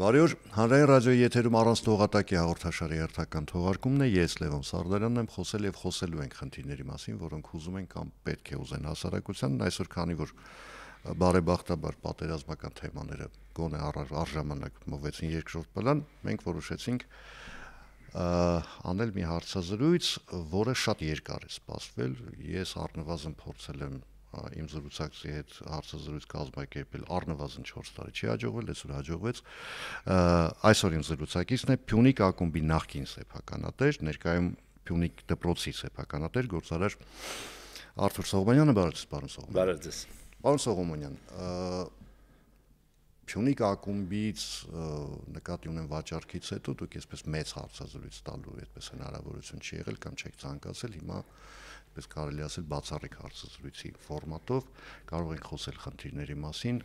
Բարի օր, Հանրային ռադիոյի եթերում առանց տողատակի հաղորդաշարի հերթական թողարկումն է, ես Լևոն Սարդարյանն եմ, խոսել եւ խոսելու ենք խնդիրների մասին, որոնք ուզում են կամ պետք է ուզեն հասարակությանն, այսօր քանի որ բարեբախտաբար պատերազմական թեմաները գոնե առժամանակ մովեցին երկրորդ պլան, մենք որոշեցինք անել մի հարցազրույց, որը շատ երկար է սպասվել, ես առնվազն փորձել եմ իմ զրուցակցի հետ հարցազրույց կազմակերպել առնվազն 4 տարի չի հաջողվել, այսօր հաջողվեց։ Այսօր իմ զրուցակիցն է Փյունիկ ակումբի նախկին սեփականատեր, ներկայում Փյունիկ դպրոցի սեփականատեր, գործարար Արթուր Սողոմոնյանը, բարև ձեզ, պարոն Սողոմոնյան։ Բարև ձեզ։ Պարոն Սողոմոնյան, Փյունիկ ակումբից նկատի ունեմ վաճառքից հետո դուք այսպես մեծ հարցազրույց տալու այդպես հնարավորություն չի եղել կամ չեք ցանկացել, հիմա այսպես կարելի ասել բացառիկ հարցազրույցի ֆորմատով կարող ենք խոսել խնդիրների մասին։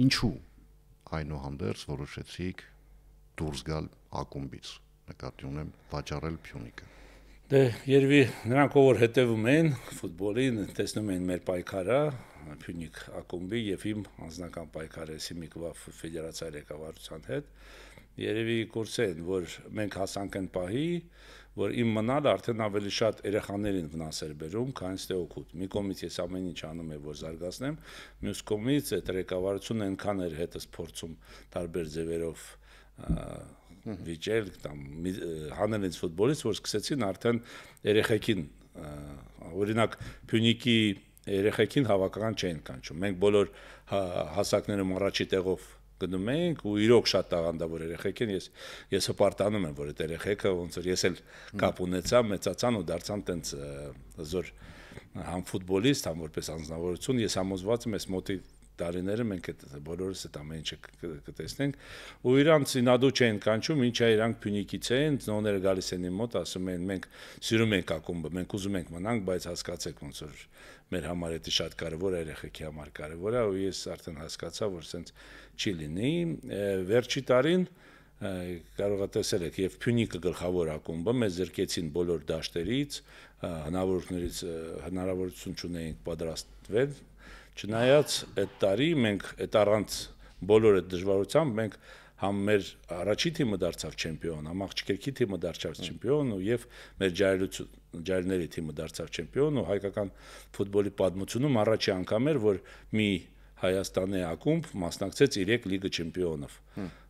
Ինչու այնուհանդերձ որոշեցիք դուրս գալ ակումբից, նկատի ունեմ վաճառել Փյունիկը։ Դե երևի նրանք ով հետևում են ֆուտբոլին, տեսնում են մեր պայքարը Փյունիկ ակումբի եւ իմ անձնական պայքարը Սիմիկվա ֆեդերացիայի ղեկավարության հետ, երևի կուրսեն, որ մենք հասանք այն պահի, որ իմ մնալը արդեն ավելի շատ երեխաներին վնաս էր բերում, քան ստե օգուտ։ Մի կողմից ես ամեն ինչ անում եմ, որ զարգացնեմ, մյուս կողմից այդ ղեկավարությունը այնքան էր հետս փորձում տարբեր ձևերով վիճել կամ հանել ինձ ֆուտբոլից, որ սկսեցին արդեն երեխեքին, օրինակ Փյունիկի երեխեքին հավաքական չէին կանչում։ Մենք բոլոր հասակներում առաջի տեղով գնում ենք ու իրոք շատ տաղանդավոր երեխեք են, ես հպարտանում եմ, որ այդ երեխեքը ոնց որ ես էլ կապ ունեցա, մեծացան ու դարձան տենց զոր համ ֆուտբոլիստ, համ որպես անձնավորություն, ես համոզված եմ, ես մոտի տարիները մենք այդ բոլորս այդ ամեն ինչը կտեսնենք ու իրանց ինադու չեն կանչում, ինչա իրանք Փյունիկից են, ծնողները գալիս են իմ մոտ, ասում են մենք սիրում ենք ակումբը, մենք ուզում ենք մնանք, բայց հասկացեք ոնց որ մեր համար դա շատ կարևոր է, երեխեքի համար կարևոր է ու ես արդեն հասկացա, որ սենց չի լինի, վերջի տարին կարող եք տեսել եք եւ Փյունիկը գլխավոր ակումբը մեզ զրկեցին բոլոր դաշտերից, հնարավորություն չունեինք պատրաստվել Չնայած այդ տարի մենք այդ առանց բոլոր այդ դժվարությամբ մենք համ մեր առաջի թիմը դարձավ չեմպիոն, համ աղջիկի թիմը դարձավ չեմպիոն ու եւ մեր ջայրների թիմը դարձավ չեմպիոն ու հայկական ֆուտբոլի պատմությունում առաջի անգամ էր որ մի Հայաստանի ակումբ մասնակցեց 3 լիգա չեմպիոնով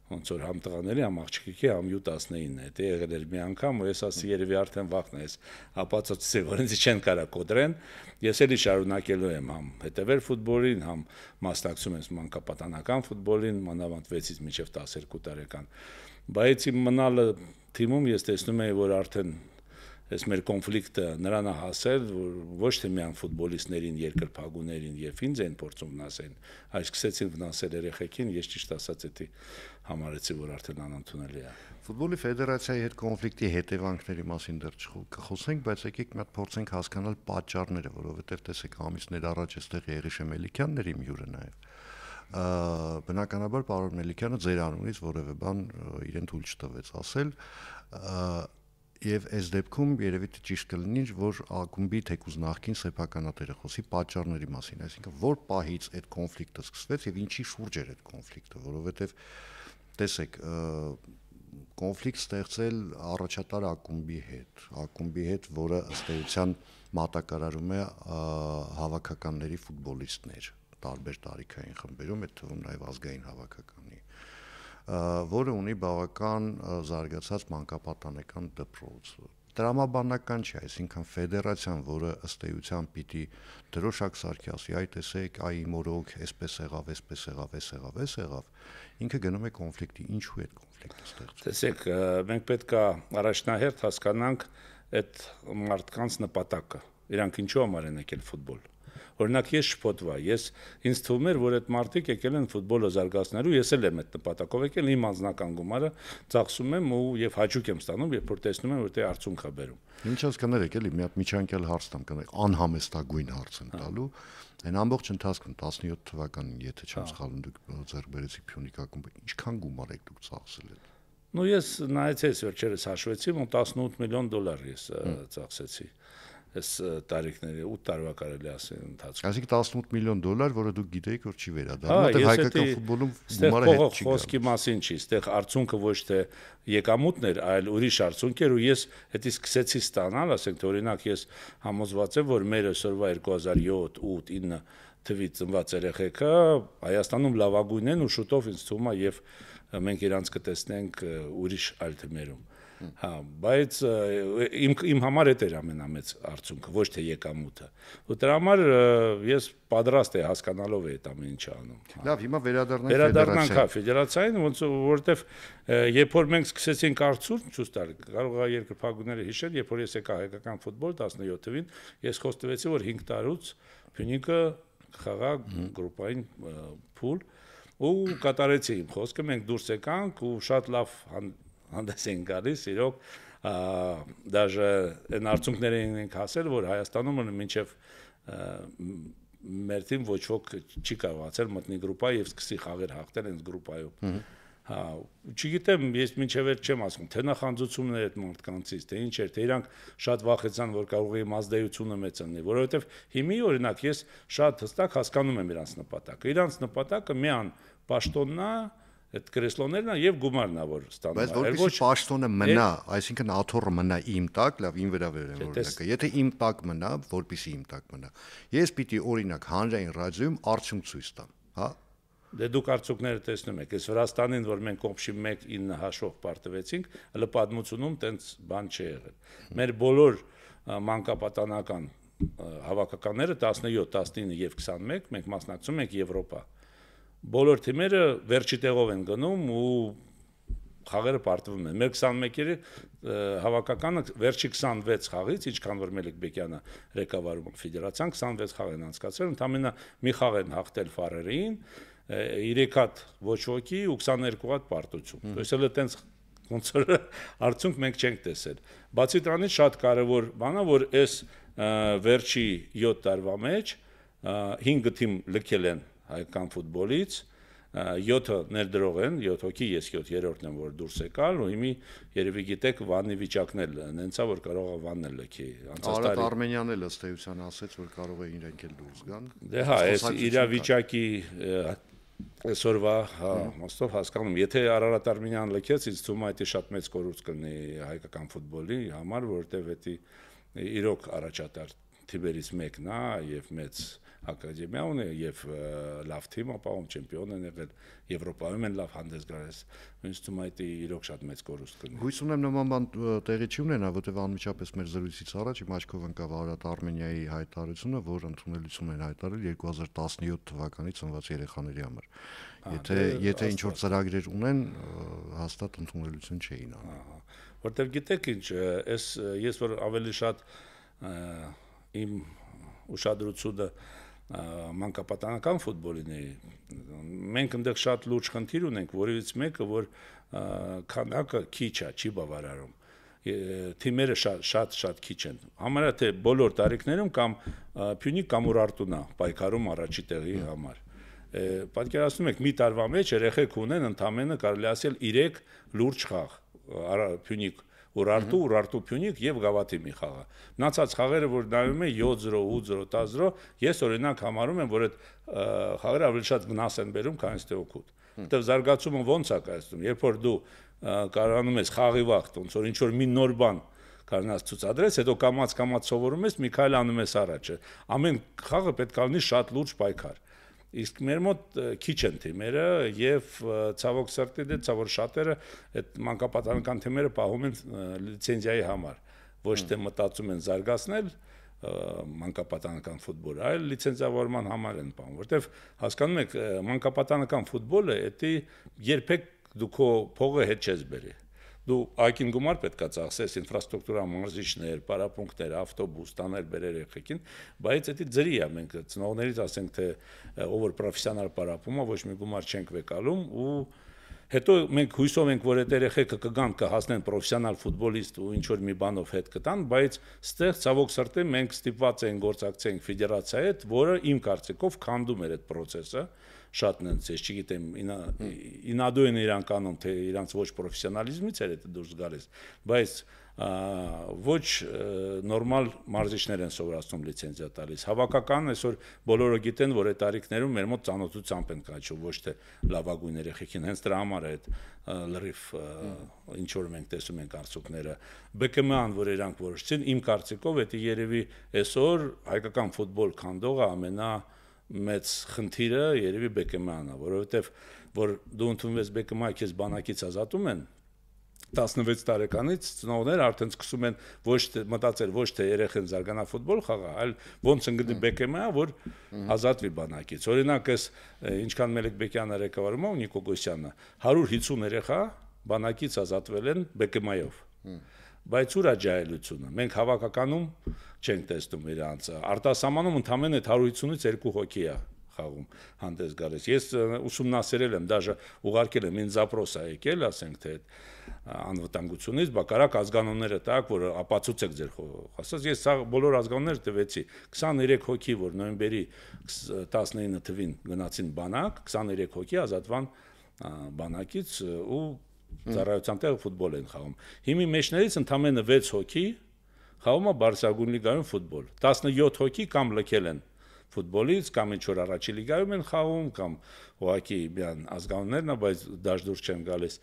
ոնց որ համ տղաների, համ աղջիկի, համ U19-ն է, դա եղել էր մի անգամ, ու ես ասի երևի արդեն վախն է, ես ապացուցեցի, որ ինձ չեն կարա կոտրեն, ես էլի շարունակելու եմ համ հետևել ֆուտբոլին, համ մասնակցում եմ մանկապատանական ֆուտբոլին, մանավանդ 6-ից մինչև 12 տարեկան, բայց իմ մնալը թիմում ես տեսնում եմ, որ արդեն Այս մեր կոնֆլիկտը նրան է հասել, որ ոչ թե միայն ֆուտբոլիստներին, երկրպագուներին եւ ինձ են փորձում վնասել, այլ սկսեցին վնասել երեխեքին, ես ճիշտ ասած էդի համարեցի, որ արդեն անընդունելի է։ Ֆուտբոլի ֆեդերացիայի հետ կոնֆլիկտի հետևանքների մասին դեռ կխոսենք, բայց եկեք մի հատ փորձենք հասկանալ պատճառները, որովհետեւ տեսեք ամիսներ առաջ այստեղ Եղիշե Մելիքյանն էր իմ հյուրը նաեւ։ Բնականաբար պարոն Մելիքյանը ձեր անունից որևէ բան իրեն թույլ չտվեց ասել Եվ այս դեպքում երևի ճիշտ կլինի, որ ակումբի թեկուզ նախկին սեփականատերը խոսի պատճառների մասին, այսինքն որ պահից այդ կոնֆլիկտը սկսվեց եւ ինչի շուրջ էր այդ կոնֆլիկտը, որովհետեւ տեսեք, կոնֆլիկտ ստեղծել առաջատար ակումբի հետ, որը ըստ էության մատակարարում է հավաքականների ֆուտբոլիստներ, տարբեր տարիքային խմբերում, այդ թվում նաեւ ազգային հավաքականի որը ունի բավական զարգացած մանկապատանեկան դպրոց։ Տրամաբանական չէ, այսինքն ֆեդերացիան, որը ըստ էության պիտի դրոշակ սարքի ասի, այ տեսեք, այ մորոք, այսպես եղավ, ինքը գնում է կոնֆլիկտի, ինչու է այդ կոնֆլիկտը ստեղծվում։ Տեսեք, մենք պետք է առաջնահերթ հասկանանք այդ մարդկանց նպատակը։ Իրանք ինչու համար են եկել ֆուտբոլ։ Օրինակ ես շփոթվա, ինձ թվում էր, որ այդ մարդիկ եկել են ֆուտբոլը զարգացնելու, ես էլ եմ այդ նպատակով եկել, իմ անձնական գումարը ծախսում եմ ու եւ հաճույք եմ ստանում, երբ որ տեսնում եմ, որ դա արդյունք է բերում։ Ինչ ես կներեք, էլի մի հատ միջանկյալ հարց տամ, կներեք, անհամեստագույն հարց եմ տալու։ Այն ամբողջ ընթացքում 17 թվականին, եթե չեմ սխալվում, դուք ձեռք բերեցիք Փյունիկ ակումբը, ինչքան գումար եք դուք ծախսել եք։ Ну ես նայեցի վերջերս հաշվեցի, ու $18 միլիոն ես ծախսեցի։ այս տարիքների 8 տարվա կարելի ասել ընթացքում։ Այսինքն $18 միլիոն, որը դուք գիտեիք, որ չի վերադառնում, որտեղ հայկական ֆուտբոլում գումարը հետ չի գալիս։ Խոսքի մասին չի, այստեղ արդյունքը ոչ թե եկամուտն էր, այլ ուրիշ արդյունք էր, ու ես հետի սկսեցի ստանալ, ասենք թե օրինակ ես համոզված եմ, որ մեր այսօրվա 2007, 8, 9 թվի ծնված երեխեքը Հայաստանում լավագույնն են ու շուտով ինձ թվում է եւ մենք իրանց կտեսնենք ուրիշ այլ թիմերում։ Հա, բայց իմ համար դա էր ամենամեծ արդյունքը, ոչ թե եկամուտը։ Ու դրա համար ես պատրաստ եմ հասկանալով այդ ամեն ինչը անում։ Լավ, հիմա վերադառնանք ֆեդերացիային, ոնց որովհետև երբ որ մենք սկսեցինք արծուրդ ցույց տալ, կարող է երկրպագուները հիշել, երբ որ ես եկա հայկական ֆուտբոլ 17 թվին, ես խոստովեցի, որ 5 տարուց Փյունիկը խաղա գրուպային փուլ ու կատարեցի իմ խոսքը, մենք դուրս եկանք ու շատ լավ հանդես են գալիս, իրոք դաժե այն արդյունքները ենք հասել, որ Հայաստանում մինչև մեր թիմ ոչ ոք չի կարողացել մտնի գրուպա եւ սկսի խաղեր հաղթել այս գրուպայում։ Հա, չգիտեմ, ես մինչև այդ չեմ ասում, թե նախանձություններ այդ մարդկանցից, թե ինչ էր, թե իրանք շատ վախեցան, որ կարող է ազդեցությունը մեծանալի, որովհետեւ հիմի օրինակ ես շատ հստակ հասկանում եմ իրանց նպատակը։ Իրանց նպատակը միան պաշտոնն է, այդ կրեսլոներն է եւ գումարն է, որ ստանում է։ Բայց որպեսզի պաշտոնը մնա, այսինքն աթոռը մնա իմ տակ, լավ, իմ վերաբերեմ օրինակը։ Եթե իմ տակ մնա, որպեսզի իմ տակ մնա, ես պիտի օրինակ հանրային ռադիոյում արդյունք ցույց տամ, հա։ Դե դուք արդյունքները տեսնում եք, այս Վրաստանին, որ մենք կոպշի 1-9 հաշվով պարտվեցինք, հələ պատմությունում տենց բան չի եղել։ Մեր բոլոր մանկապատանական հավաքականները 17, 19 եւ 21 մենք մասնակցում ենք Եվրոպա։ Բոլոր թիմերը վերջի տեղով են գնում ու խաղերը պարտվում են։ Մեր 21-երի հավաքականը վերջի 26 խաղից, ինչքան որ Մելիք Բեկյանը ղեկավարում ֆեդերացիան 26 խաղ են անցկացրել, ընդամենը մի խաղ են հաղթել Ֆարերին, 3 հատ ոչ ոքի ու 22 հատ պարտություն։ То есть հələ տենց ոնց որ արդյունք մենք չենք տեսել։ Բացի դրանից շատ կարևոր բան է, որ այս վերջի 7 տարվա մեջ 5 թիմ լքել են հայկական ֆուտբոլից, 7-ը ներդրող են, 7 հոգի, ես 7-րդն եմ, որ դուրս եկալ, ու հիմի երևի գիտեք Վանի վիճակն էլ նենցա, որ կարող է Վանն էլ լքի։ Արադ Արմենյանն էլ ըստ էության ասաց, որ կարող է իրենք էլ դուրս գան։ Դե հա, այս իր վիճակի այսօրվա մոստով հասկանում, եթե Արարատ Արմենյանը լքեց, ինձ թվում է դա շատ մեծ կորուստ կլինի հայկական ֆուտբոլի համար, որովհետև դա իրոք առաջատար թիմերից մեկն է եւ մեծ ակադեմիա ունի եւ լավ թիմ ապահովում չեմպիոն են եղել Եվրոպայում են լավ հանդես գալիս ինձ թվում է դա իրոք շատ մեծ կորուստ կլինի։ Հույս ունեմ նման բան տեղի չի ունենա, որտեղ անմիջապես մեր զրույցից առաջ իմ աչքով ընկավ Արարատ Արմենիայի հայտարարությունը, որ ընդունելություն են հայտարարել 2017 թվականի ծնված երեխաների համար։ Եթե ինչ որ ծրագրեր ունեն, հաստատ ընդունելություն չէին անում։ Որտեղ գիտեք ինչ, ես որ ավելի շատ իմ ուշադրությունը մանկապատանական ֆուտբոլին է, մենք այնտեղ շատ լուրջ խնդիր ունենք, որից մեկը որ քանակը քիչ է, չի բավարարում։ Թիմերը շատ քիչ են։ Համարյա թե բոլոր տարիքներում կամ Փյունիկ կամ Ուրարտուն է պայքարում առաջի տեղի համար։ Պատկերացնում եք մի տարվա մեջ երեխեք ունեն ընդամենը կարելի ասել 3 լուրջ խաղ։ Փյունիկ Ուրարտու Փյունիկ եւ Գավաթի մի խաղը։ Մնացած խաղերը որ նայում եմ 7-0, 8-0, 10-0, ես օրինակ համարում եմ, որ այդ խաղերը ավելի շատ վնաս են բերում, քան թե օգուտ։ Որտեւ զարգացումը ոնց է կայացնում, երբ որ դու կարողանում ես խաղի վաղտ, ոնց որ ինչ որ մի նոր բան կարողանաս ցուցադրես, հետո կամած սովորում ես, մի քայլ անում ես առաջը։ Ամեն խաղը պետք է լինի շատ լուրջ պայքար։ Իսկ մեր մոտ քիչ են թիմերը եւ ցավոք սրտի դե ցավոք շատերը այդ մանկապատանական թիմերը պահում են լիցենզիայի համար, ոչ թե մտածում են զարգացնել մանկապատանական ֆուտբոլը, այլ լիցենզավորման համար են պահում, որտեվ հասկանում եք մանկապատանական ֆուտբոլը դա երբեք դու քո փողը հետ չես բերի։ Դու այգին գումար պետքա ծախսես, ինֆրաստրուկտուրա, մարզիչներ, պարապմունքներ, ավտոբուս, տանել բերեր եղեքին, բայց դա ձրի է, մենք ծնողներից ասենք թե ով որ պրոֆեսիոնալ պարապում է, ոչ մի գումար չենք վեկալում ու հետո մենք հույսով ենք, որ այդ երեխեքը կգան կհասնեն պրոֆեսիոնալ ֆուտբոլիստ ու ինչ որ մի բանով հետ կտան, բայց ստեղ ցավոք սրտի մենք ստիպված ենք գործակցենք ֆեդերացիայի հետ, որը իմ կարծիքով քանդում էր այդ process-ը, շատ նենց, ես չգիտեմ, ինադու են իրանք անում, թե իրանք ոչ պրոֆեսիոնալիզմից էր դա դուրս գալիս, բայց ոչ նորմալ մարզիչներ են սովորացնում լիցենզիա տալիս։ Հավաքական այսօր բոլորը գիտեն, որ այդ տարիքներում մեր մոտ ծանոթությամբ են կաչում, ոչ թե լավագույն երեխեքին, հենց դրա համար է այդ լրիվ ինչ որ մենք տեսում ենք արդյունքները։ ԲԿՄ-ան, որ իրանք որոշեցին, իմ կարծիքով դա երևի այսօր հայկական ֆուտբոլ քանդողը ամենամեծ խնդիրը երևի ԲԿՄ-ն է, որովհետև որ դու ընդունվես ԲԿՄ-ը քեզ բանակից ազատում են 16 տարեկանից ծնողները արդեն սկսում են ոչ թե մտածել ոչ թե երեխեն զարգանա ֆուտբոլ խաղա, այլ ոնց ընկնի ԲԿՄ-ը, որ ազատվի բանակից։ Օրինակ էս ինչքան Մելիքբեկյանը ղեկավարում ու Նիկո Գոսյանը 150 երեխա բանակից ազատվել են ԲԿՄ-ով։ Բայց ուր է ջահելությունը։ Մենք հավաքականում չենք տեսնում իրանց։ Արտասահմանում ընդամենը 150-ից 2 հոգի է խաղում հանդես գալիս։ Ես ուսումնասիրել եմ, դաժե ուղարկել եմ ինձ զապրոս է եկել, ասենք թե անվտանգությունից, բակարակ ազգանունները տակ, որ ապացուցեք ձեր խոսած։ Ես սա բոլոր ազգանունները տվեցի։ 23 հոգի, որ նոյեմբերի 19 թվին գնացին բանակ, 23 հոգի ազատվան բանակից ու ծառայության տեղ ֆուտբոլ են խաղում։ Հիմի մեջներից ընդամենը 6 հոգի խաղում է Բարսագուն լիգայում ֆուտբոլ։ 17 հոգի կամ լքել են ֆուտբոլից կամ ինչ որ առաջի լիգայում են խաղում կամ ուղղակի միան ազգանուններն է, բայց դաշ դուրս չեն գալիս։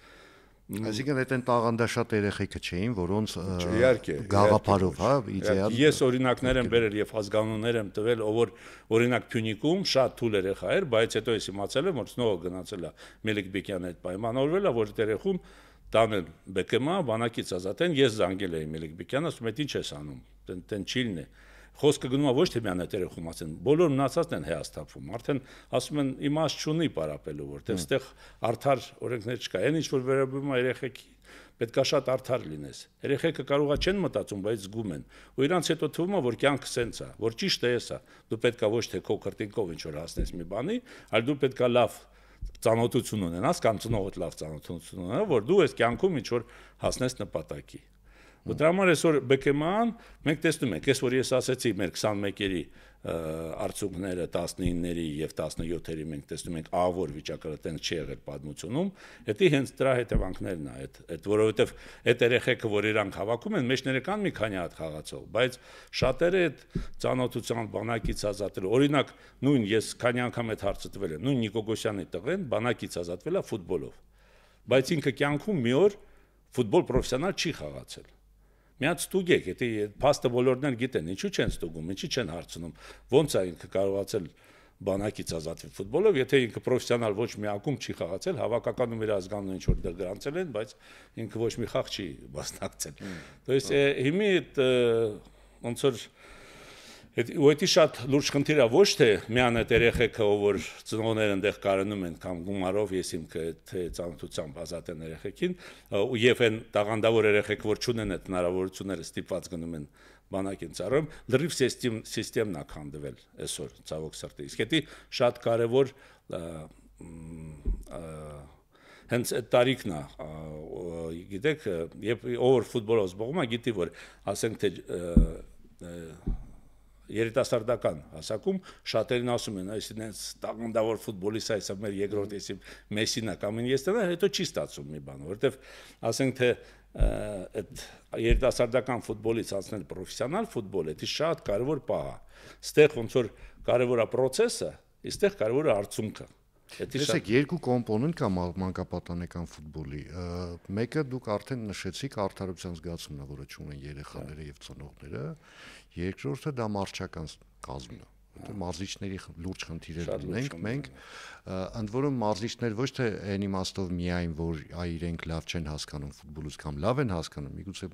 Այսինքն այդ են տաղանդաշատ երեխեքը չէին, որոնց իհարկե գաղափարով, հա, իդեալ։ Ես օրինակներ եմ բերել եւ ազգանուններ եմ տվել, ով որ օրինակ Փյունիկում շատ թույլ երեխա էր, բայց հետո ես իմացել եմ, որ ծնողը գնացել է Մելիքբեկյանի հետ պայմանավորվել է, որ երեխուն տանել ԲԿՄ, բանակից ազատեն, ես զանգել էի Մելիքբեկյանը, ասում եմ, ինչ ես անում, տեն չիլն է։ Խոսքը գնում է ոչ թե միայն այդ երեխում ասեն, բոլոր մնացածն են հեաստափվում, արդեն ասում են իմաստ չունի պարապելու, որտեղ այստեղ արդար օրենքներ չկա, այն ինչ որ վերաբերում է երեխեքի, պետքա շատ արդար լինես։ Երեխեքը կարողա չեն մտածում, բայց զգում են։ Ու իրանց հետո թվում է, որ կյանքը սենց է, որ ճիշտ է էսա։ Դու պետքա ոչ թե քո քրտինքով ինչ որ հասնես մի բանի, այլ դու պետքա լավ ծանոթություն ունենաս կամ ծնողդ լավ ծանոթություն ունենա, որ դու այս կյանքում ինչ որ հասնես նպատակի։ Ու դրա համար այսօր ԲԿՄ-ան մենք տեսնում ենք, այսօր ես ասացի մեր 21-երի արդյունքները 19-ների եւ 17-երի մենք տեսնում ենք ավոր վիճակը տենց չի եղել պատմությունում, դա հենց դրա հետևանքներն է, այդ որովհետեւ այդ երեխեքը, որ իրանք հավաքում են, մեջները կան մի քանի հատ խաղացող, բայց շատերը այդ ծանոթության բանակից ազատել, օրինակ նույն ես քանի անգամ այդ հարցը տվել եմ, նույն Նիկո Գոսյանի տղեն բանակից ազատվել է ֆուտբոլով, բայց ինքը կյանքում մի օր ֆուտբոլ պրոֆեսիոնալ չի խաղացել։ Միած ստուգեք, եթե փաստը բոլորն գիտեն, ինչու չեն ստուգում, ինչի չեն հարցնում, ոնց է ինքը կարողացել բանակից ազատվել ֆուտբոլով, եթե ինքը պրոֆեսիոնալ ոչ մի ակումբ չի խաղացել, հավաքականում իր ազգանունը ինչ որ դեռ գրանցել են, բայց ինքը ոչ մի խաղ չի մասնակցել։ То есть հիմի ոնց որ ու դա շատ լուրջ խնդիր է ոչ թե միայն այդ երեխեքը, որ ծնողները այնտեղ կարնում են կամ գումարով, ես ինքը թե ծանոթությամբ ազատեն երեխեքին, ու եւ այն տաղանդավոր երեխեքը, որ չունեն այդ հնարավորությունները, ստիպված գնում են բանակին ծառայում, լրիվ սիստեմն է քանդվել այսօր ցավոք սրտի։ Իսկ դա շատ կարեւոր հենց այդ տարիքն է, գիտեք, եւ ով ֆուտբոլով զբաղվում է, գիտի որ ասենք թե երիտասարդական հասակում շատերին ասում են, այսինքն տաղանդավոր ֆուտբոլիստ է, այսա մեր երկրորդ էսի Մեսին է կամ ինձ տենա, հետո չի ստացվում մի բան, որովհետև ասենք թե այդ երիտասարդական ֆուտբոլից անցնել պրոֆեսիոնալ ֆուտբոլ, դա շատ կարևոր պահ է։ Այստեղ ոնց որ կարևոր է process-ը, այստեղ կարևոր է արդյունքը։ Տեսեք, երկու կոմպոնենտ կա մանկապատանեկան ֆուտբոլի։ Մեկը դուք արդեն նշեցիք արդարության զգացումն է, որը ունեն երեխաները եւ ծնողները, երկրորդը դա մարզչական կազմն է։ Որտեղ մարզիչների լուրջ խնդիրներ ունենք մենք, ընդ որում մարզիչներ ոչ թե այն իմաստով միայն որ իրենք լավ չեն հասկանում ֆուտբոլից կամ լավ են հասկանում, միգուցե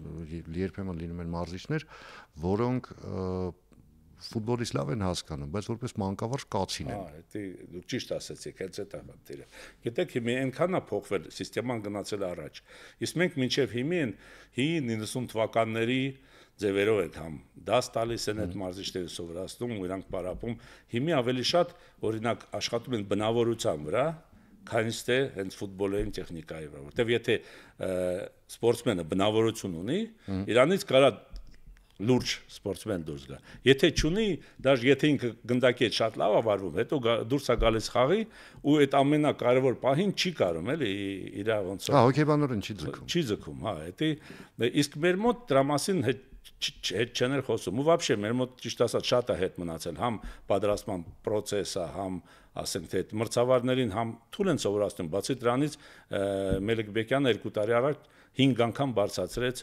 երբեմն լինում են մարզիչներ, որոնք ֆուտբոլից լավ են հասկանում, բայց որպես մանկավարժ կացին են։ Դա դուք ճիշտ ասացիք, հենց այդ է խնդիրը։ Գիտեք, հիմա այնքան է փոխվել, սիստեման գնացել առաջ։ Իսկ մենք մինչև հիմա 90 թվականների ձևերով ենք համ դաս տալիս են այդ մարզիչները սովորացնում ու իրանք պարապում։ Հիմա ավելի շատ օրինակ աշխատում են բնավորության վրա, քան թե հենց ֆուտբոլային տեխնիկայի վրա, որտեվ եթե սպորտսմենը բնավորություն ունի, իրանից կարա լուրջ սպորտսմեն դուրս գա։ Եթե չունի, դաժե եթե ինքը գնդակի հետ շատ լավ է վարվում, հետո դուրս է գալիս խաղի ու այդ ամենակարևոր պահին չի կարում էլի իր ոնց Հա, հոգեբանորեն չի ձգում։ Չի ձգում, հա, դա իսկ մեր մոտ դրա մասին հետ չեն խոսում։ Ու вообще մեր մոտ ճիշտ ասած շատ է հետ մնացել, համ պատրաստման process-ը, համ ասենք թե մրցավարներին համ թույլ են սովորացնում, բացի դրանից Մելիք Բեկյանը 2 տարի առաջ 5 անգամ բարձրացրեց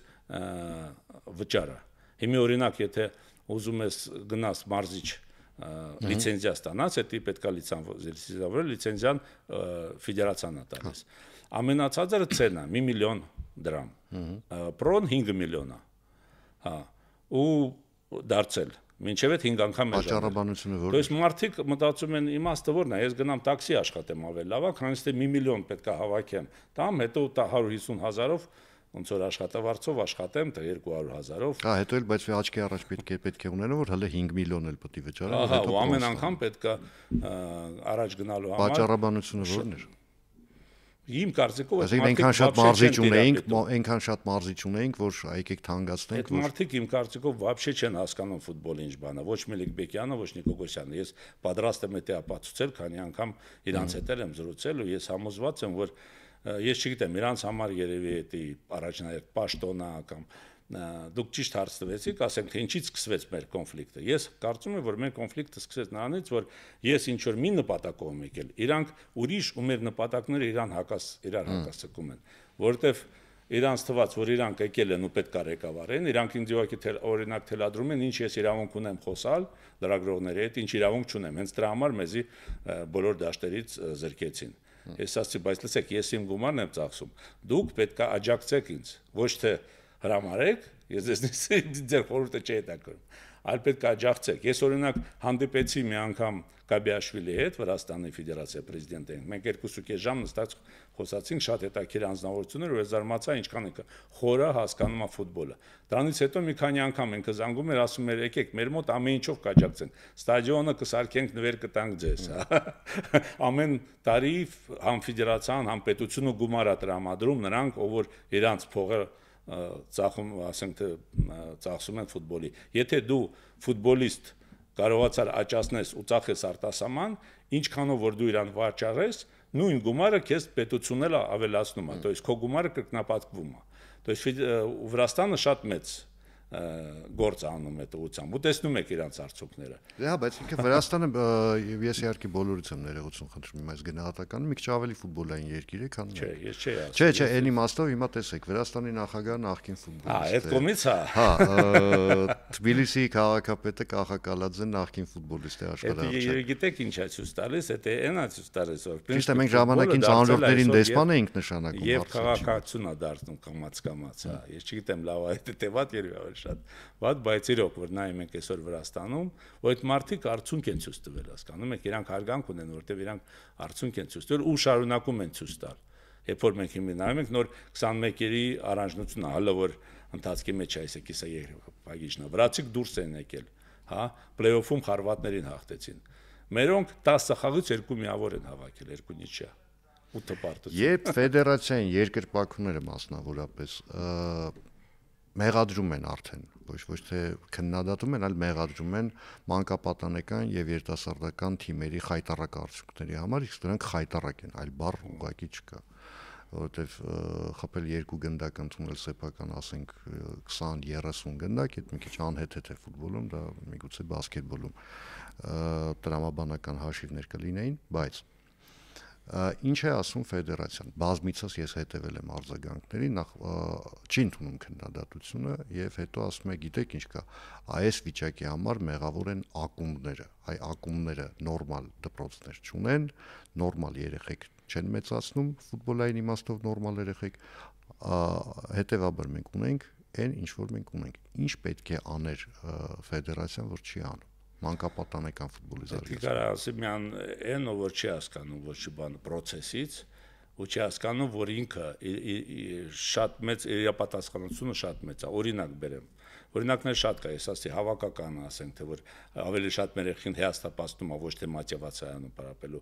վճարը։ Հիմա օրինակ, եթե ուզում ես գնաս մարզիչ լիցենզիա ստանաս, դա պետք է լիցենզիավորել, լիցենզիան ֆեդերացիան է տալիս։ Ամենացածը ցենա 1 միլիոն դրամ։ Պրոն 5 միլիոն է։ Հա, ու դարձել մինչև այդ 5 անգամ է վաճառաբանությունը որն է։ Դες մարդիկ մտածում են իմաստը որն է, ես գնամ տաքսի աշխատեմ ավելի լավ, քանից թե 1 միլիոն պետք է հավաքեմ։ Տամ հետո 150,000-ով ոնց որ աշխատավարձով աշխատեմ, թե 200,000-ով։ Հա, հետո էլ բայց աչքի առաջ պետք է ունենա, որ հələ 5 միլիոն էլ պետք է վճարեմ, հետո։ Ահա, ու ամեն անգամ պետք է առաջ գնալու համար վաճառաբանությունը որն էր։ Իմ կարծիքով այնքան շատ մարզիչ ունեինք, որ եկեք թանկացնենք, որ մարդիկ իմ կարծիքով вообще չեն հասկանում ֆուտբոլի ինչ բան է, ոչ Մելիք Բեկյանը, ոչ Նիկո Գոսյանը։ Ես պատրաստ եմ դա ապացուցել, քանի անգամ իրանց հետ եմ զրուցել ու ես համոզված եմ, որ ես չգիտեմ, իրանց համար երևի դա առաջնահերթ պաշտոնա կամ դուք ճիշտ հարց տվեցիք, ասենք թե ինչից սկսվեց մեր կոնֆլիկտը։ Ես կարծում եմ, որ մեր կոնֆլիկտը սկսեց նրանից, որ ես ինչ որ մի նպատակով եմ եկել, իրանք ուրիշ ու մեր նպատակները իրար հակասցկում են, որովհետև իրանց թված, որ իրանք եկել են ու պետք է ղեկավարեն, իրանք ինձ ուղղակի օրինակ թելադրում են, ինչ ես իրավունք ունեմ խոսալ լրագրողների հետ, ինչ իրավունք չունեմ, հենց դրա համար մեզի բոլոր դաշտերից զրկեցին։ Ես ասացի, բայց լսեք, ես իմ գումարն եմ ծախսում, դուք պետք է աջակցեք ինձ, ոչ թե հրամարեք, ես ձեր խորհուրդը չի հետաքրքրում, այլ պետք է աջակցեք։ Ես օրինակ հանդիպեցի մի անգամ Կաբիաշվիլի հետ, Վրաստանի Ֆեդերացիա պրեզիդենտը, մենք 2.5 ժամ նստած խոսացինք, շատ հետաքրքիր անձնավորություններ, ու ես զարմացա ինչքան ինքը խորը հասկանում է ֆուտբոլը։ Դրանից հետո մի քանի անգամ ինքը զանգում էր, ասում էր, եկեք, մեր մոտ ամեն ինչով կաջակցենք, ստադիոնը կսարքենք, նվեր կտանք ձեզ։ Ամեն տարի համ ֆեդերացիան, համ պետությունը գումար է տրամադրում նրանք, ով որ իրանց փողը ծախում, ասենք թե ծախսում են ֆուտբոլի։ Եթե դու ֆուտբոլիստ կարողացար աճացնես ու ծախես արտասահման, ինչքանով որ դու իրան վաճառես, նույն գումարը քեզ պետությունն էլ ավելացնում է, то есть քո գումարը կրկնապատկվում է։ То есть Վրաստանը շատ մեծ գործ անում այդ ուղղությամբ։ Ու տեսնում եք իրանց արդյունքները։ Հա, բայց ինքը Վրաստանը ես իհարկե բոլորից եմ ներողություն խնդրում իմ այս գնահատականը, մի քիչ ավելի ֆուտբոլային երկիր է, քան Չէ, ես չի ասում։ Չէ, այն իմաստով հիմա տեսեք, Վրաստանի նախագահը նախկին ֆուտբոլիստ է։ Այդ կողմից է։ Հա, Թբիլիսիի քաղաքապետը Կախակալաձեն նախկին ֆուտբոլիստ է աշխատած։ Եթե գիտեք ինչ է ցույց տալիս, դա այն է ցույց տալիս, որ Ճիշտ է, մենք ժամանակին ծանրողներին դեսպան էինք նշանակում։ Եվ քաղաքացիություն է դարձնում կամաց, հա։ Ես չգիտեմ լավ է թե վատ երևի շատ վատ, բայց իրոք որ նայում ենք այսօր Վրաստանում, որ այդ մարդիկ արդյունք են ցույց տվել, հասկանում եք, իրանք հարգանք ունեն, որտեղ իրանք արդյունք են ցույց տվել ու շարունակում են ցույց տալ։ Երբ որ մենք հիմա նայում ենք նոր 21-երի առանձնությունը, հələ որ ընթացքի մեջ է, այսինքն սա երբագիչնա։ Վրացիք դուրս են եկել, հա, պլեյոֆում խարվատներին հաղթեցին։ Մերոնք 10 խաղից 2 միավոր են հավաքել, 2 նիչյա։ 8 պարտություն։ Երբ ֆեդերացիային երկրպագուները մասնավորապես մեղադրում են արդեն, ոչ թե քննադատում են, այլ մեղադրում են մանկապատանեկան եւ երիտասարդական թիմերի խայտառակ արդյունքների համար, իսկ դրանք խայտառակ են, այլ բառ ուղղակի չկա, որովհետեւ խփել 2 գնդակ ընդունել սեփական, ասենք 20-30 գնդակ, այդ մի քիչ անհեթեթ է ֆուտբոլում, դա միգուցե բասկետբոլում տրամաբանական հաշիվներ կլինեին, բայց ինչ է ասում ֆեդերացիան, բազմիցս ես հետևել եմ արձագանքների, նախ չի ընդունում քննադատությունը եւ հետո ասում է, գիտեք ինչ կա, այս վիճակի համար մեղավոր են ակումբները, այ ակումբները նորմալ դպրոցներ չունեն, նորմալ երեխեք չեն մեծացնում, ֆուտբոլային իմաստով նորմալ երեխեք, հետեւաբար մենք ունենք այն ինչ որ մենք ունենք, ինչ պետք է աներ ֆեդերացիան, որ չի անում մանկապատանեկան ֆուտբոլի զարգացումը։ Դա կարա ասի միան այն ով որ չի հասկանում ոչ մի բան process-ից, ու չի հասկանում, որ ինքը շատ մեծ իրապատասխանությունը շատ մեծ է, օրինակ բերեմ։ Օրինակներ շատ կա, ես ասի հավաքական ասենք, թե որ ավելի շատ մեր երեխին հիաստապացնում է, ոչ թե մոտիվացիայանում պարապելու։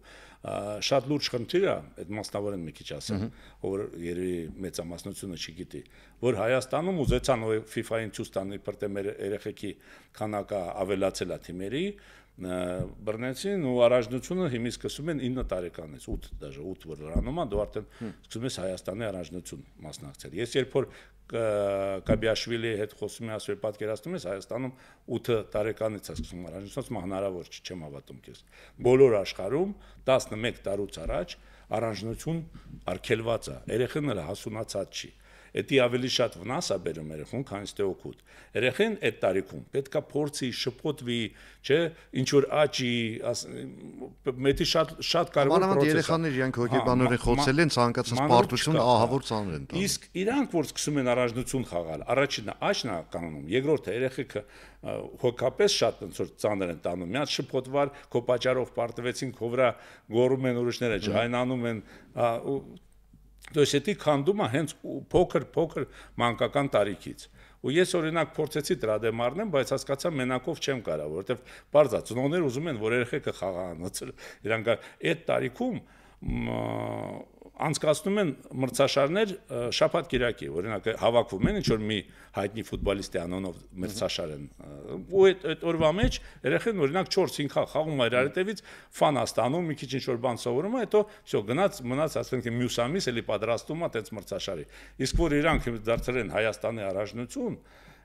Շատ լուրջ խնդիր է, այդ մասնավորեն մի քիչ ասեմ, որ երևի մեծամասնությունը չգիտի, որ Հայաստանում ուզեցան FIFA-ին ցույց տան իբր թե մեր երեխեքի քանակը ավելացել է թիմերի, բռնեցին ու առաջնությունը հիմա սկսում են 9 տարեկանից, 8 դաժե 8 որ լրանում է, դու արդեն սկսում ես Հայաստանի առաջնություն մասնակցել։ Ես երբ որ Կաբիաշվիլիի հետ խոսում եմ, ասում եմ, պատկերացնում ես Հայաստանում 8 տարեկանից է սկսում առաջնությունից, հնարավոր չի, չեմ հավատում քեզ։ Բոլոր աշխարհում 11 տարուց առաջ առաջնություն արգելված է, երեխան էլ հասունացած չի։ Էդի ավելի շատ վնաս է բերում երեխուն, քան թե օգուտ։ Երեխեն այդ տարիքում պետքա փորձի, շփոթվի, չէ, ինչ որ աճի, մետի շատ կարևոր պրոցես է։ Երեխաները իրանք հոգեբանորեն խոսել են, ցանկացած պարտություն ահավոր ծանր են տանում։ Իսկ իրանք որ սկսում են առաջնություն խաղալ, առաջինը աճն է կանգնում, երկրորդը երեխեքը հոգապես շատ ոնց որ ծանր են տանում։ Մի հատ շփոթվար, քո պատճառով պարտվեցին, քո վրա գոռում են ուրիշները, ջայնանում են, То есть էդի քանդումը հենց փոքր մանկական տարիքից։ Ու ես օրինակ փորձեցի դրա դեմ առնեմ, բայց հասկացա մենակով չեմ կարող, որովհետև բարձա ծնողներ ուզում են, որ երեխեքը խաղան, իրանք այդ տարիքում անցկացնում են մրցաշարներ շաբաթ-կիրակի, օրինակ հավաքվում են ինչ որ մի հայտնի ֆուտբոլիստի անունով մրցաշար են, ու այդ օրվա մեջ երեխեն օրինակ 4-5 խաղում է իրար հետևից ֆան աստանում, մի քիչ ինչ որ բան սովորում է, հետո всё գնաց մնաց ասենք թե մյուս ամիս էլի պատրաստում է այդպես մրցաշարի։ Իսկ որ իրանք դարձել են Հայաստանի առաջնություն,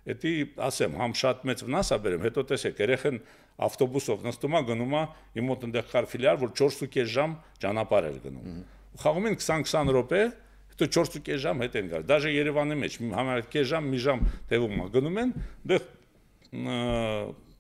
Էդի ասեմ, համ շատ մեծ վնաս է բերում, հետո տեսեք, երեխեն ավտոբուսով նստում է, գնում է, իմ մոտ այնտեղ կար ֆիլիալ, որ 4.5 ժամ ճանապարհ էր գնում։ Խաղում են 20-20 րոպե, հետո 4.5 ժամ հետ են գալ։ Դաժե Երևանի մեջ համարյա կես ժամ, մի ժամ տևում է, գնում են, դե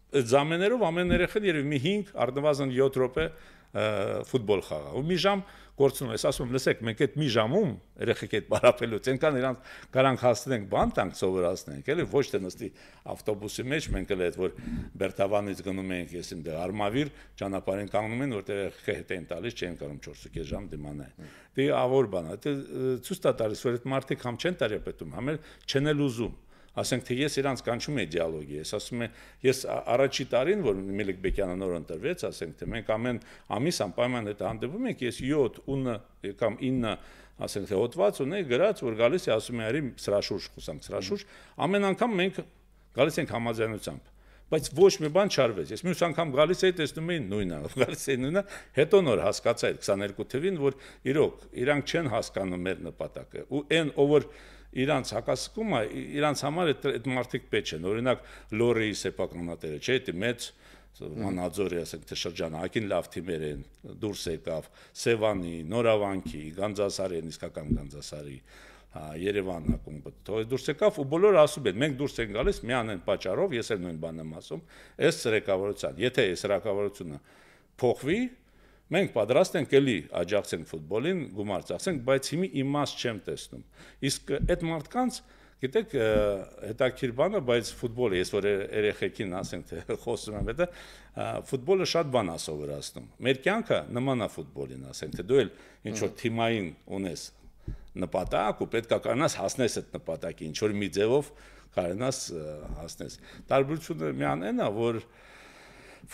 այդ ժամերով ամեն երեխան երևի մի 5, առնվազն 7 րոպե ֆուտբոլ խաղա։ Ու մի ժամ գործում ես, ասում եմ, լսեք, մենք այդ մի ժամում երեխեք այդ պարապելուց, այնքան իրանք կարանք հասնենք բան տանք սովորացնենք, էլի ոչ թե նստի ավտոբուսի մեջ, մենք էլ այդ որ Բերթավանից գնում ենք, ես իմ դե Արմավիր ճանապարհին կանգնում են, որտեղ երեխեքը հետ են տալիս, չեն կարող 4.5 ժամ դիմանալ։ Դե ավոր բան է, դա ցույց տա տալիս, որ այդ մարդիկ համ չեն տարապետում, համ էլ չեն էլ ուզում։ Ասենք թե ես իրանց կանչում եմ դիալոգի, ես ասում եմ, ես առաջի տարին, որ Միլիկ Բեկյանը նոր ընտրվեց, ասենք թե մենք ամեն ամիս անպայման հետ հանդիպում ենք, ես 7, 8 կամ 9, ասենք թե հոդված ունեի գրած, որ գալիս է ասում եմ, արի սրաշուրջ խոսանք, սրաշուրջ, ամեն անգամ մենք գալիս ենք համաձայնությամբ, բայց ոչ մի բան չարվեց։ Ես մյուս անգամ գալիս էի, տեսնում էի նույնը, գալիս էի նույնը, հետո նոր հասկացա այդ 22 թվին, որ իրոք իրանք չեն հասկանում մեր նպատակը, ու այն ով որ իրանց հակասկումը, իրանց համար այդ մարդիկ պետք չեն, օրինակ Լորեի սեփականատերը, չէ՞, դա մեծ Մանաձորի, ասենք թե շրջանը, ակին լավ թիմեր են, դուրս եկավ, Սևանի, Նորավանքի, Գանձասարի, իսկական Գանձասարի, Երևան ակումբը, դուրս եկավ ու բոլորը ասում են, մենք դուրս ենք գալիս միան այն պատճառով, ես էլ նույն բանն եմ ասում, այս սրեկավորության, եթե այս սրեկավորությունը փոխվի, մենք պատրաստ ենք էլի աջակցենք ֆուտբոլին, գումար ծախսենք, բայց հիմի իմաստ չեմ տեսնում։ Իսկ այդ մարդկանց, գիտեք, հետաքրքիր բան է, բայց ֆուտբոլը, ես որ երեխեքին ասենք թե խոսում եմ, դա ֆուտբոլը շատ բան է սովորացնում։ Մեր կյանքը նման է ֆուտբոլին, ասենք թե դու էլ ինչ որ թիմային ունես նպատակ ու պետք է կարողանաս հասնես այդ նպատակին, ինչ որ մի ձևով կարողանաս հասնես։ Տարբերությունը միան այն է, որ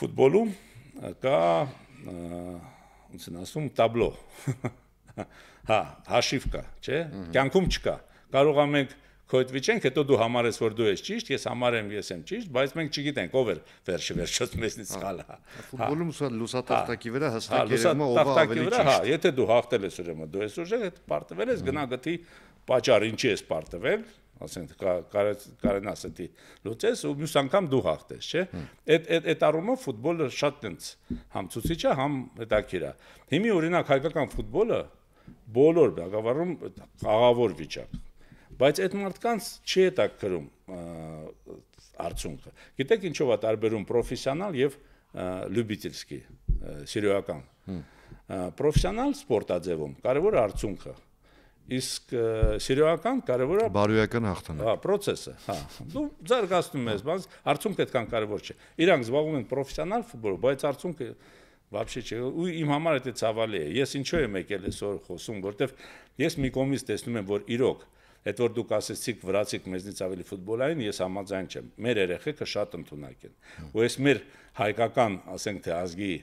ֆուտբոլում կա ոնց են ասում տաբլո հա հաշիվ կա չէ կյանքում չկա կարող է մենք քոյտվիչենք հետո դու համարես որ դու ես ճիշտ ես համարեմ ես եմ ճիշտ բայց մենք չգիտենք ով է վերջը մեզնից սխալը ֆուտբոլում լուսատախտակի վրա հստակ երևում է ով է ավելի ճիշտ հա եթե դու հաղթել ես ուրեմն դու ես ուժեղ այդ պարտվել ես գնա գտի պատճառ ինչի ես պարտվել ասենք կարենաս էդի լուծես ու մյուս անգամ դու հաղթես, չէ՞։ Այդ առումով ֆուտբոլը շատ տենց համ ցուցիչ է, համ հետաքրքիր է։ Հիմի օրինակ հայկական ֆուտբոլը բոլոր բաղավարում աղավոր վիճակ։ Բայց այդ մարդկանց չի հետաքրում արդյունքը։ Գիտեք ինչով է տարբերում պրոֆեսիոնալ եւ լյուբիտելսկի, սիրոական։ Պրոֆեսիոնալ սպորտաձևում կարևոր է արդյունքը։ Իսկ սիրոական կարևոր է բարոյական հաղթանակ։ Հա, process-ը, հա։ Դու զարգացնում ես, բայց արդյունքը այդքան կարևոր չէ։ Իրանք զբաղվում են պրոֆեսիոնալ ֆուտբոլով, բայց արդյունքը Вообще չէ, ու իմ համար դա ցավալի է։ Ես ինչու եմ եկել այսօր խոսում, որտեվ ես մի կողմից տեսնում եմ, որ իրոք այդ որ դուք ասեցիք վրացիք մեզնից ավելի ֆուտբոլային, ես համաձայն չեմ։ Մեր երեխեքը շատ ընդունակ են։ Ու այս մեր հայկական, ասենք թե ազգի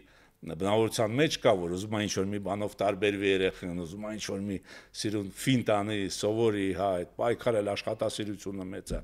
բնավորության մեջ կա, որ ուզում է ինչ-որ մի բանով տարբերվի երեխան, ուզում է ինչ-որ մի սիրուն ֆինտ անի, սովորի, հա, այդ պայքարել աշխատասիրությունը մեծ է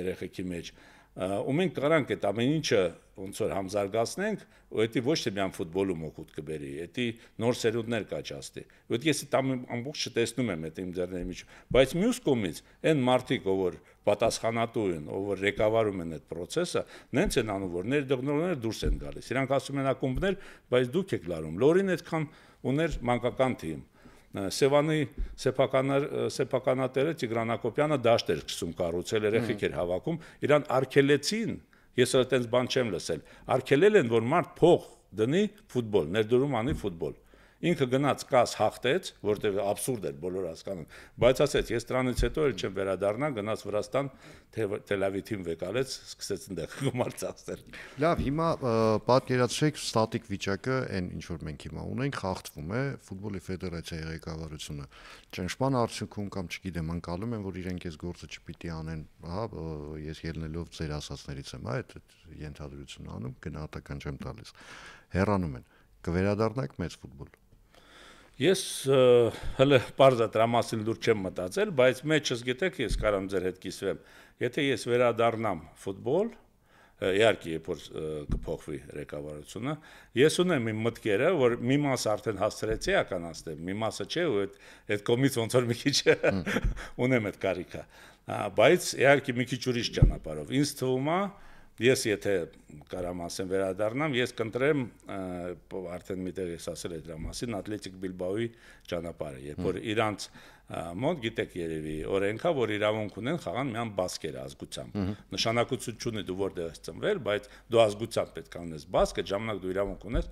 երեխեքի մեջ։ Ու մենք կարանք այդ ամեն ինչը ոնց որ համզարգացնենք, ու դա ոչ թե միայն ֆուտբոլում օգուտ կբերի, դա նոր սերունդներ կաճաստի։ Ու ես այդ ամբողջը տեսնում եմ այդ իմ ձեռների մեջ, բայց մյուս կողմից այն մարդիկ, ով որ պատասխանատու են, ով որ ղեկավարում են այդ process-ը, նենց են անում, որ ներդրողները դուրս են գալիս։ Իրանք ասում են ակումբներ, բայց դուք եք լարում։ Լորին այդքան ուներ մանկական թիմ։ Սևանի սեփականատերը Տիգրան Ակոպյանը դաշտ էր սկսում կառուցել, երեխեք էր հավաքում, իրան արգելեցին, ես այդպես բան չեմ լսել, արգելել են, որ մարդ փող դնի ֆուտբոլ, ներդրում անի ֆուտբոլ։ Ինքը գնաց կաս հաղթեց, որտեղ աբսուրդ էր բոլոր հասկանում, բայց ասեց, ես դրանից հետո էլ չեմ վերադառնա, գնաց Վրաստան, Թել Ավիվին վեկալեց, սկսեց այնտեղ գումար ծախսել։ Լավ, հիմա պատկերացրեք ստատիկ վիճակը, այն ինչ որ մենք հիմա ունենք, խախտվում է ֆուտբոլի ֆեդերացիայի ղեկավարությունը։ Ճնշման արդյունքում կամ չգիտեմ, անցալում են, որ իրենք այս գործը չպիտի անեն, հա, ես ելնելով ձեր ասածներից եմ, այդ ենթադրությունը անում, գնահատական չեմ տալիս։ Հեռանում են։ Կվերադառնաք մեծ ֆուտբոլ։ Ես հələ բարձր դրա մասին լուր չեմ մտածել, բայց մեջս գիտեք, ես կարամ ձեր հետ կիսվեմ։ Եթե ես վերադառնամ ֆուտբոլ, իհարկե երբ որ կփոխվի ղեկավարությունը, ես ունեմ իմ մտքերը, որ մի մասը արդեն հասցրեցի ականացնել, մի մասը չէ, ու այդ կողմից ոնց որ մի քիչ ունեմ այդ կարիքը։ Բայց իհարկե մի քիչ ուրիշ ճանապարհով։ Ինձ թվում է Ես եթե կարամ ասեմ վերադառնամ, ես կընտրեմ արդեն միտեղ ես ասել եմ դրա մասին Ատլետիկ Բիլբաոյի ճանապարհը, երբ որ իրանց մոտ գիտեք երևի օրենքա, որ իրավունք ունեն խաղան միան բասկեր ազգությամբ։ Նշանակություն չունի դու որտեղ ես ծնվել, բայց դու ազգությամբ պետք է ունես բասկ, այդ ժամանակ դու իրավունք ունես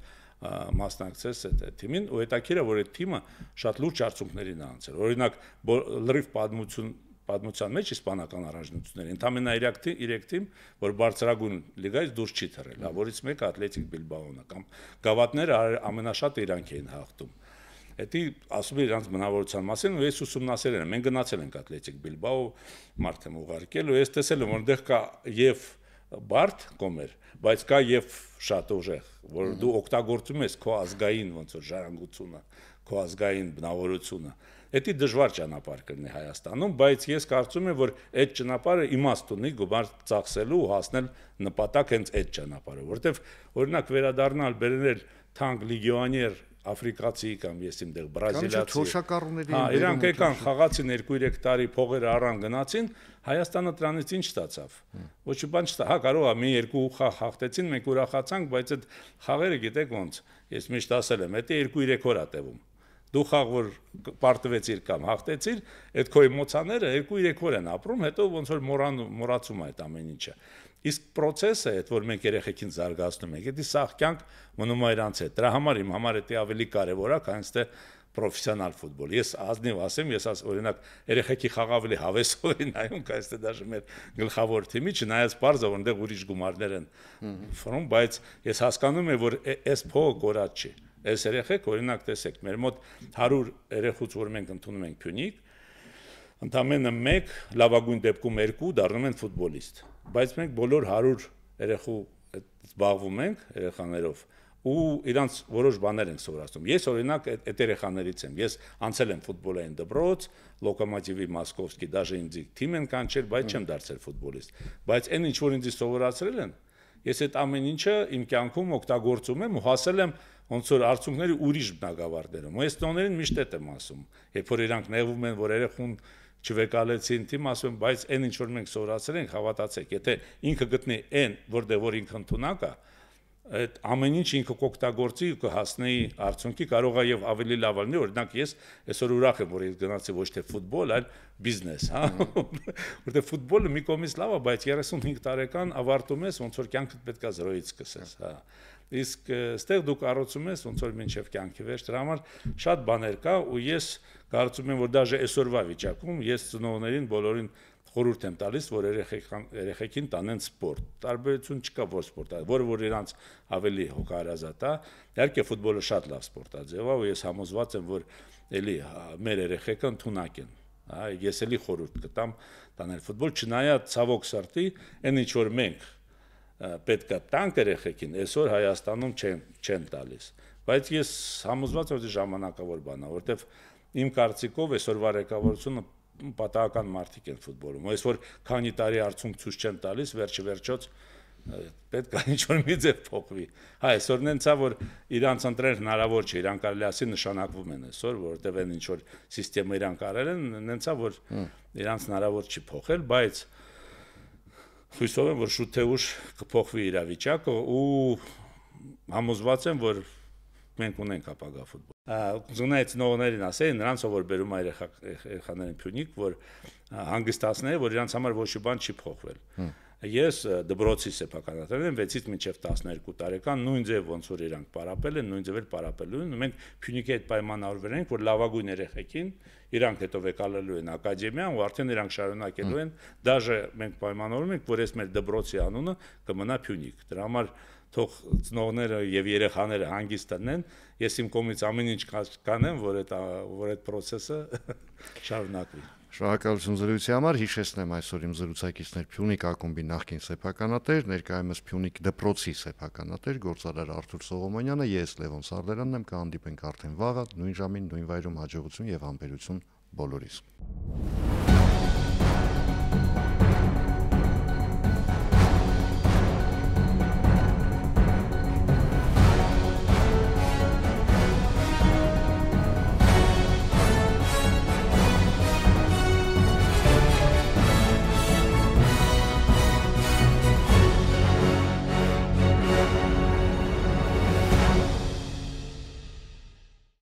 մասնակցես այդ թիմին, ու հետաքրքիր է, որ այդ թիմը շատ լուրջ արդյունքներին է անցել։ Օրինակ լրիվ պատմության մեջ իսպանական առանձնություններ, ընդամենը 3 թիմ, որ բարձրագույն լիգայից դուրս չի թռել, որից մեկը Ատլետիկ Բիլբաոն է, կամ գավաթները ամենաշատը իրանք էին հաղթում։ Դա ասում է իրանց բնավորության մասին, ու ես ուսումնասիրել եմ, մենք գնացել ենք Ատլետիկ Բիլբաո, մարդ եմ ուղարկել, ու ես տեսել եմ, որ այնտեղ կա եւ բարդ կոմեր, բայց կա եւ շատ ուժեղ, որ դու օգտագործում ես քո ազգային ոնց որ ժառանգությունը, քո ազգային բնավորությունը։ Դա դժվար ճանապարհ կլինի Հայաստանում, բայց ես կարծում եմ, որ այդ ճանապարհը իմաստ ունի գումար ծախսելու ու հասնել նպատակ հենց այդ ճանապարհը, որտեվ օրինակ վերադառնալ բերել թանկ լեգիոներ աֆրիկացի կամ ես իմ դեղ բրազիլացի։ Հա, իրանք եկան խաղացին 2-3 տարի փողերը առան գնացին, Հայաստանը դրանից ինչ ստացավ։ Ոչ մի բան չստա։ Հա, կարող է մի 2 խաղ հաղթեցին, մենք ուրախացանք, բայց այդ խաղերը գիտեք ոնց։ Ես միշտ ասել եմ, դա 2-3 օր է տևում։ Դու խաղ որ պարտվեցիր կամ հաղթեցիր, այդ քո էմոցիաները 2-3 օր են ապրում, հետո ոնց որ մոռացում է այդ ամեն ինչը։ Իսկ process-ը, այդ որ մենք երեխեքին զարգացնում ենք, դա սաղ կյանք մնում է իրանց հետ։ Դրա համար իմ համար դա ավելի կարևոր է, քան թե պրոֆեսիոնալ ֆուտբոլ։ Ես ազնիվ ասեմ, ես օրինակ երեխեքի խաղ ավելի հավեսով եմ նայում, քան թե դաժե մեր գլխավոր թիմի, չնայած բարձր որ այնտեղ ուրիշ գումարներ են ֆրոմ, բայց ես հասկանում եմ, որ այս փողը կորած չի։ Այս երեխեք օրինակ տեսեք, մեր մոտ 100 երեխուց որ մենք ընդունում ենք Փյունիկ, ընդամենը 1, լավագույն դեպքում 2 դառնում են ֆուտբոլիստ, բայց մենք բոլոր 100 երեխու զբաղվում ենք երեխաներով ու իրանց որոշ բաներ ենք սովորացնում։ Ես օրինակ այդ երեխաներից եմ, ես անցել եմ ֆուտբոլային դպրոց, Լոկոմոտիվի Մոսկովսկի, դաժե ինձ թիմ են կանչել, բայց չեմ դարձել ֆուտբոլիստ։ Բայց այն ինչ որ ինձ սովորացրել են, ես այդ ամեն ինչը իմ կյանքում օգտագործում եմ ու հասել եմ ոնց որ արդյունքների ուրիշ բնագավառներում։ Ես տոներին միշտ այդ եմ ասում, երբ որ իրանք նեղվում են, որ երեխուն չվեկալեցին թիմ, ասում եմ, բայց այն ինչ որ մենք սովորացել ենք, հավատացեք, եթե ինքը գտնի այն, որտեղ որ ինքը ընդունակ է, այդ ամեն ինչ ինքը կօգտագործի ու կհասնի արդյունքի, կարող է եւ ավելի լավ լինի, օրինակ ես այսօր ուրախ եմ, որ ես գնացի ոչ թե ֆուտբոլ, այլ բիզնես, հա, որտեղ ֆուտբոլը մի կողմից լավ է, բայց 35 տարեկան ավարտում ես, ոնց որ կյանքդ պետք է 0-ից սկսես, հա։ Իսկ այստեղ դու կառուցում ես ոնց որ մինչև կյանքի վերջ, դրա համար շատ բաներ կա ու ես կարծում եմ, որ դաժե այսօրվա վիճակում ես ծնողներին բոլորին խորհուրդ եմ տալիս, որ երեխեքին տանեն սպորտ։ Տարբերություն չկա, որ սպորտ է, որը իրանց ավելի հոգարազատ է։ Իհարկե ֆուտբոլը շատ լավ սպորտաձև է, ու ես համոզված եմ, որ էլի մեր երեխեքը ընդունակ են։ Ես էլի խորհուրդ կտամ տանել ֆուտբոլ, չնայած ցավոք սրտի, այն ինչ որ մենք պետք է տանք երեխեքին, այսօր Հայաստանում չեն տալիս։ Բայց ես համոզված եմ, որ ժամանակավոր բան է, որտեվ իմ կարծիքով այսօրվա ղեկավարությունը պատահական մարդիկ են ֆուտբոլում։ Այսօր քանի տարի արդյունք ցույց չեն տալիս, վերջոց պետք է ինչ-որ մի ձև փոխվի։ Այսօրն են ցա, որ իրանց ընտրել հնարավոր չէ, իրանք կարելի ասի նշանակվում են այսօր, որովհետև այն ինչ-որ համակարգը իրանք արել են, նենց է, որ իրանց հնարավոր չի փոխել, բայց հույսով եմ, որ շուտ թե ուշ կփոխվի իրավիճակը ու համոզված եմ, որ մենք ունենք ապագա ֆուտբոլ։ Զունայից նողներին ասեին, նրանց ով որ բերում է երեխաներին Փյունիկ, որ հանգստացնել, որ իրանց համար ոչ մի բան չի փոխվել։ Ես դպրոցի սեփականատեր եմ 6-ից մինչև 12 տարեկան, նույն ձև ոնց որ իրանք պարապել են, նույն ձև էլ պարապելու են, ու մենք Փյունիկի հետ պայմանավորվել ենք, որ լավագույն երեխեքին իրանք հետո վեկալելու են ակադեմիան ու արդեն իրանք շարունակելու են, դաժե մենք պայմանավորում ենք, որ այս մեր դպրոցի անունը կմնա Փյունիկ։ Դրա համար թող ծնողները եւ երեխաները հանգիստ տնեն, ես իմ կողմից ամեն ինչ կանեմ, որ այդ process-ը շարունակվի։ Շնորհակալություն զրույցի համար, հիշեցնեմ այսօր իմ զրուցակիցներ Փյունիկ ակումբի նախկին սեփականատեր, ներկայումս Փյունիկ դպրոցի սեփականատեր, գործարար Արթուր Սողոմոնյանը, ես Լևոն Սարդարանն եմ, կհանդիպենք արդեն վաղը, նույն ժամին, նույն վայրում, հաջողություն եւ համբերություն բոլորիս։